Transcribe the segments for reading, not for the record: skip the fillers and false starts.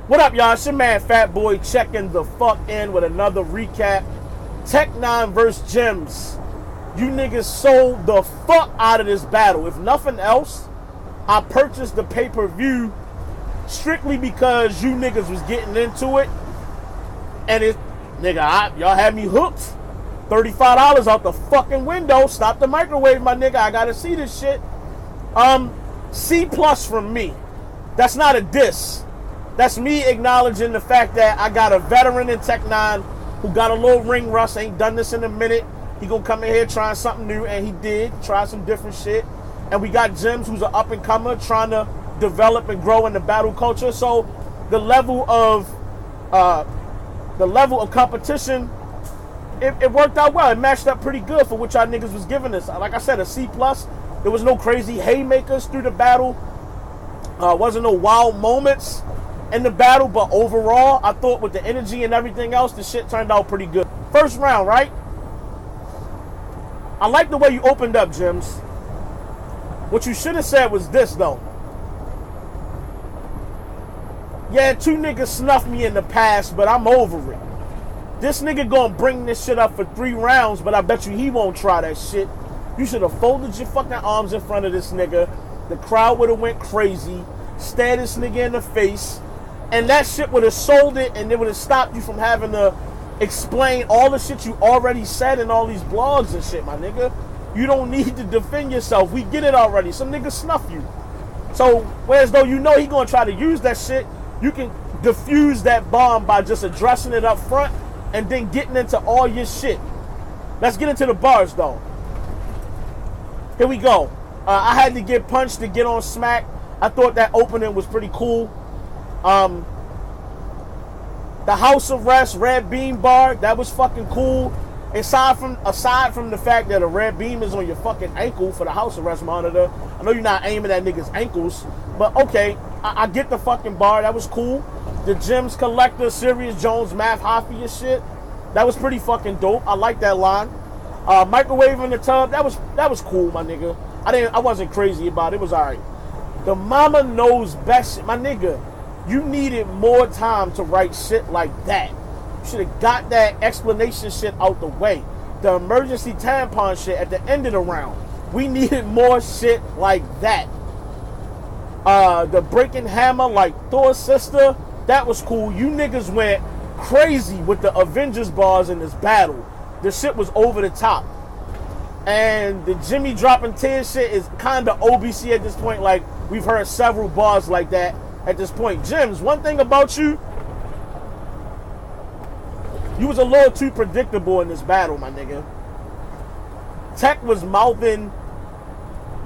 What up, y'all? It's your man Fat Boy checking the fuck in with another recap. TECH9 versus Jimz. You niggas sold the fuck out of this battle. If nothing else, I purchased the pay-per-view strictly because you niggas was getting into it. And it, nigga, y'all had me hooked. $35 out the fucking window. Stop the microwave, my nigga. I gotta see this shit. C+ from me. That's not a diss. That's me acknowledging the fact that I got a veteran in TECH9 who got a little ring rust, ain't done this in a minute. He gonna come in here trying something new, and he did try some different shit. And we got Jimz, who's an up and comer, trying to develop and grow in the battle culture. So the level of competition, it worked out well. It matched up pretty good for what y'all niggas was giving us. Like I said, a C+. There was no crazy haymakers through the battle. Wasn't no wild moments in the battle, but overall, I thought with the energy and everything else, the shit turned out pretty good. First round, right? I like the way you opened up, Jimz. What you should have said was this, though. Yeah, 2 niggas snuffed me in the past, but I'm over it. This nigga gonna bring this shit up for 3 rounds, but I bet you he won't try that shit. You should have folded your fucking arms in front of this nigga. The crowd would have went crazy, stared this nigga in the face, and that shit would have sold it, and it would have stopped you from having to explain all the shit you already said in all these blogs and shit, my nigga. You don't need to defend yourself. We get it already. Some niggas snuff you. So, whereas though you know he gonna try to use that shit, you can diffuse that bomb by just addressing it up front and then getting into all your shit. Let's get into the bars, though. Here we go. I had to get punched to get on smack. I thought that opening was pretty cool. The house arrest red beam bar, that was fucking cool. Aside from the fact that a red beam is on your fucking ankle for the house arrest monitor, I know you're not aiming at niggas' ankles, but okay, I get the fucking bar. That was cool. The Jimz Collector, Sirius Jones, Math Hoffy and shit, that was pretty fucking dope. I like that line. Microwave in the tub, that was cool, my nigga. I wasn't crazy about it. It was alright. The mama knows best shit, my nigga. You needed more time to write shit like that. You should have got that explanation shit out the way. The emergency tampon shit at the end of the round. We needed more shit like that. The breaking hammer like Thor's sister, that was cool. You niggas went crazy with the Avengers bars in this battle. The shit was over the top. And the Jimmy dropping tears shit is kind of OBC at this point. Like, we've heard several bars like that at this point. Jimz, one thing about you, you was a little too predictable in this battle, my nigga. Tech was mouthing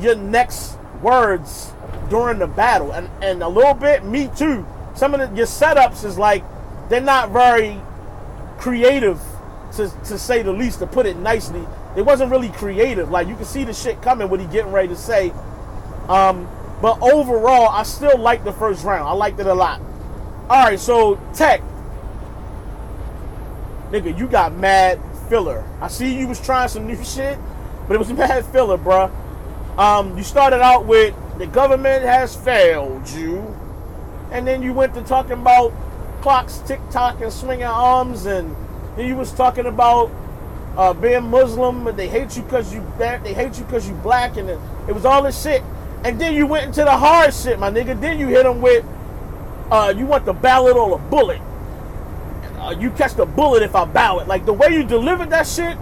your next words during the battle. And a little bit, me too. Some of your setups is like, they're not very creative, to say the least, to put it nicely. It wasn't really creative. Like, you can see the shit coming, what he getting ready to say. But overall, I still like the first round. I liked it a lot. Alright, so Tech. Nigga, you got mad filler. I see you was trying some new shit, but it was mad filler, bruh. You started out with, the government has failed you. And then you went to talking about clocks, tick-tock, and swinging arms. And then you was talking about being Muslim, but they hate you because you black, and it was all this shit. And then you went into the hard shit, my nigga. Then you hit them with, you want the ballot or the bullet. You catch the bullet if I ballot. Like, the way you delivered that shit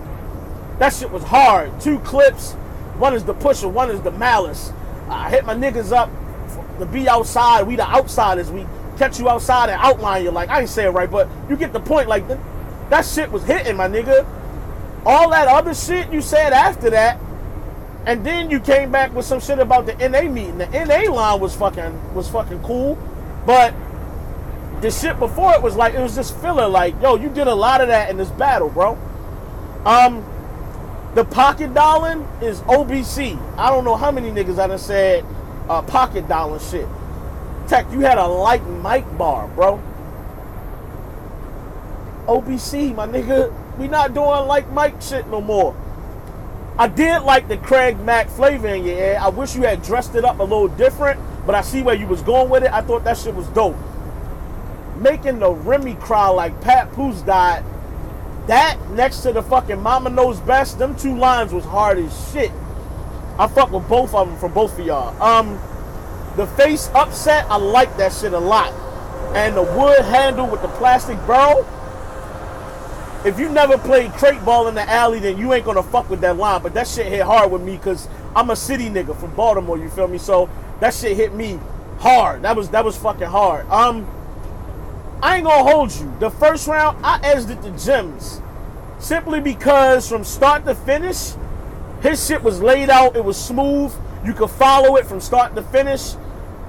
was hard. 2 clips. One is the pusher, one is the malice. I hit my niggas up to be outside. We the outsiders. We catch you outside and outline you. Like, I ain't saying right, but you get the point. Like, that shit was hitting, my nigga. All that other shit you said after that, and then you came back with some shit about the NA meeting. The NA line was fucking cool, but the shit before it was like, it was just filler. Like, yo, you did a lot of that in this battle, bro. The pocket dialing is OBC. I don't know how many niggas I done said pocket dialing shit. Tech, you had a light mic bar, bro. OBC, my nigga. We not doing like Mike shit no more. I did like the Craig Mack flavor in your hair. I wish you had dressed it up a little different, but I see where you was going with it. I thought that shit was dope. making the Remy cry like Pat Poose died. That next to the fucking Mama Knows Best, them two lines was hard as shit. I fuck with both of them from both of y'all. The face upset, I like that shit a lot. And the wood handle with the plastic barrel. If you never played crate ball in the alley, then you ain't gonna fuck with that line. But that shit hit hard with me because I'm a city nigga from Baltimore, you feel me? So that shit hit me hard. That was fucking hard. I ain't gonna hold you. The first round, I edged it to Jimz. Simply because from start to finish, his shit was laid out. It was smooth. You could follow it from start to finish.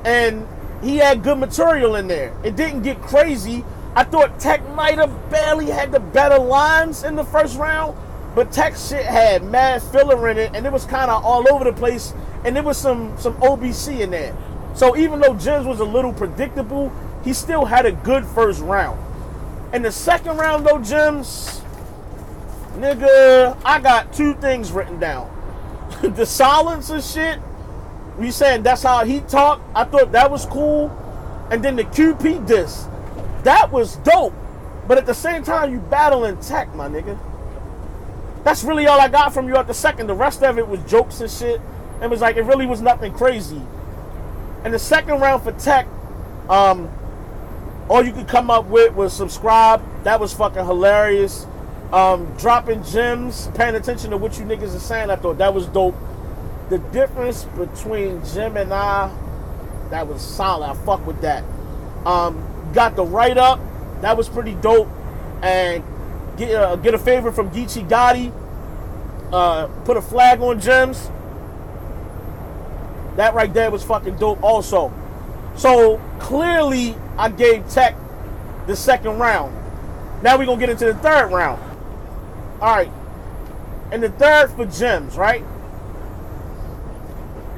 And he had good material in there. It didn't get crazy. I thought TECH9 barely had the better lines in the first round. But Tech shit had mad filler in it. And it was kind of all over the place. And there was some OBC in there. So even though Jimz was a little predictable, he still had a good first round. In the second round though, Jimz, nigga, I got two things written down. The silence and shit. We saying that's how he talked. I thought that was cool. And then the QP diss. That was dope. But at the same time, you battling Tech, my nigga. That's really all I got from you at the second. The rest of it was jokes and shit. It was like, it really was nothing crazy. And the second round for Tech, all you could come up with was subscribe. That was fucking hilarious. Dropping gems, paying attention to what you niggas are saying. I thought that was dope. The difference between Jim and I, that was solid. I fuck with that. Got the write-up. That was pretty dope. And get a favor from Geechee Gotti. Put a flag on Jimz. That right there was fucking dope also. So clearly I gave Tech the second round. Now we're going to get into the third round. All right. And the third for Jimz, right?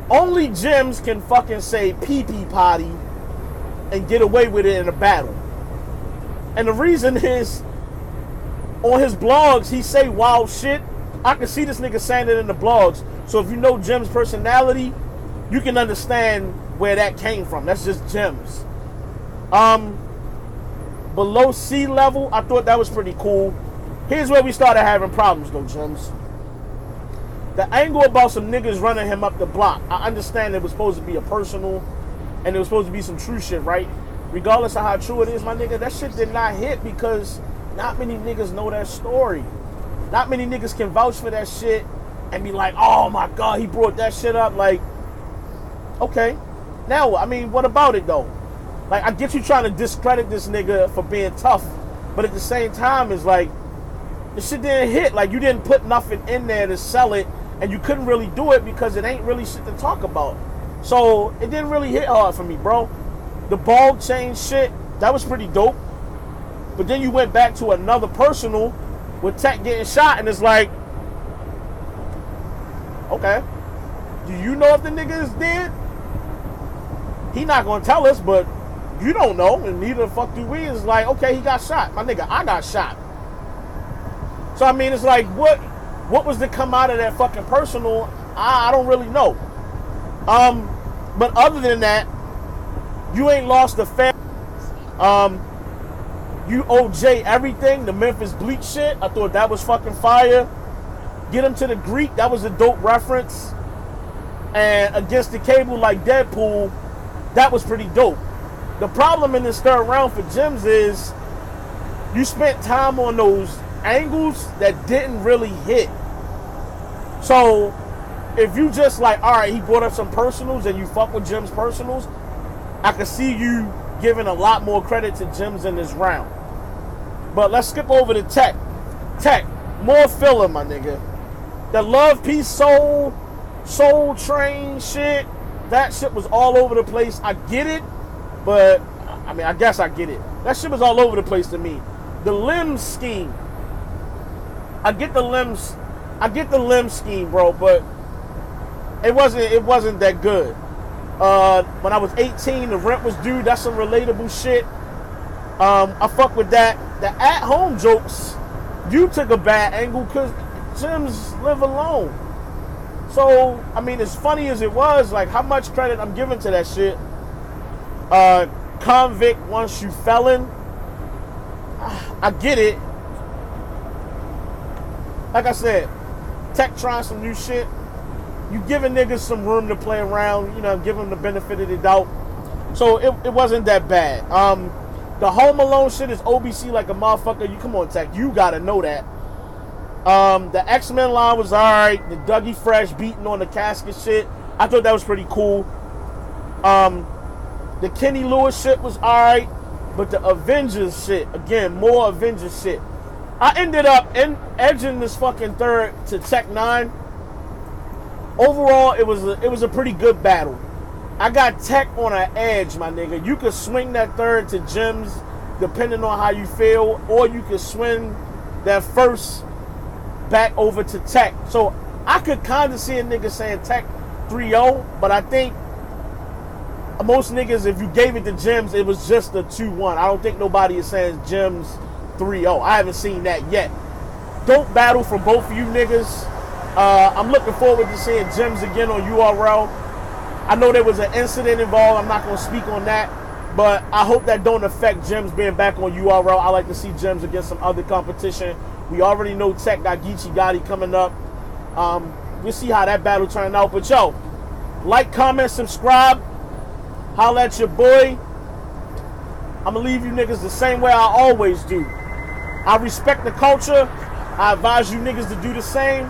Only Jimz can fucking say pee-pee potty and get away with it in a battle. And the reason is, on his blogs, he say wild shit. I can see this nigga saying it in the blogs. So if you know Jim's personality, you can understand where that came from. That's just Jimz. Below sea level, I thought that was pretty cool. Here's where we started having problems though, Jimz. The angle about some niggas running him up the block. I understand it was supposed to be a personal and it was supposed to be some true shit, right? Regardless of how true it is, my nigga, that shit did not hit because not many niggas know that story. Not many niggas can vouch for that shit and be like, oh my God, he brought that shit up. Like, okay. Now, I mean, what about it though? Like, I get you trying to discredit this nigga for being tough, but at the same time, it's like, the shit didn't hit. Like, you didn't put nothing in there to sell it, and you couldn't really do it because it ain't really shit to talk about. So, it didn't really hit hard for me, bro. The ball change shit, that was pretty dope. But then you went back to another personal with Tech getting shot, and it's like, okay. Do you know if the nigga is dead? He not gonna tell us, but you don't know, and neither the fuck do we. It's like, okay, he got shot. My nigga, I got shot. So, I mean, it's like, what was to come out of that fucking personal? I don't really know. But other than that, you ain't lost a fan. You OJ everything. The Memphis Bleach shit, I thought that was fucking fire. Get him to the Greek, that was a dope reference. And against the cable like Deadpool, that was pretty dope. The problem in this third round for Jimz is you spent time on those angles that didn't really hit. So if you just like, all right, he brought up some personals and you fuck with Jim's personals, I could see you giving a lot more credit to Jimz in this round. But let's skip over to Tech. Tech, more filler, my nigga. The Love, Peace, Soul Train shit, that shit was all over the place. I get it, but I mean, I guess I get it. That shit was all over the place to me. The limb scheme, I get the limb scheme, bro, but it wasn't that good. When I was 18, the rent was due. That's some relatable shit. I fuck with that. The at-home jokes, you took a bad angle because Jimz live alone. So, I mean, as funny as it was, like, how much credit I'm giving to that shit. Convict once you felon, I get it. Like I said, Tech trying some new shit. You giving niggas some room to play around, you know, give them the benefit of the doubt. So it wasn't that bad. The Home Alone shit is OBC like a motherfucker. You come on, Tech, you gotta know that. The X-Men line was alright. The Dougie Fresh beating on the casket shit, I thought that was pretty cool. The Kenny Lewis shit was alright, but the Avengers shit, again, more Avengers shit. I ended up edging this fucking third to TECH9. Overall, it was a pretty good battle. I got Tech on an edge, my nigga. You could swing that third to Jimz, depending on how you feel, or you could swing that first back over to Tech. So I could kind of see a nigga saying Tech 3-0, but I think most niggas, if you gave it to Jimz, it was just a 2-1. I don't think nobody is saying Jimz 3-0. I haven't seen that yet. Dope battle from both of you niggas. I'm looking forward to seeing Jimz again on URL. I know there was an incident involved. I'm not going to speak on that, but I hope that don't affect Jimz being back on URL. I like to see Jimz against some other competition. We already know Tech got Geechee Gotti coming up. We'll see how that battle turned out. But yo, like, comment, subscribe. Holla at your boy. I'm going to leave you niggas the same way I always do. I respect the culture. I advise you niggas to do the same.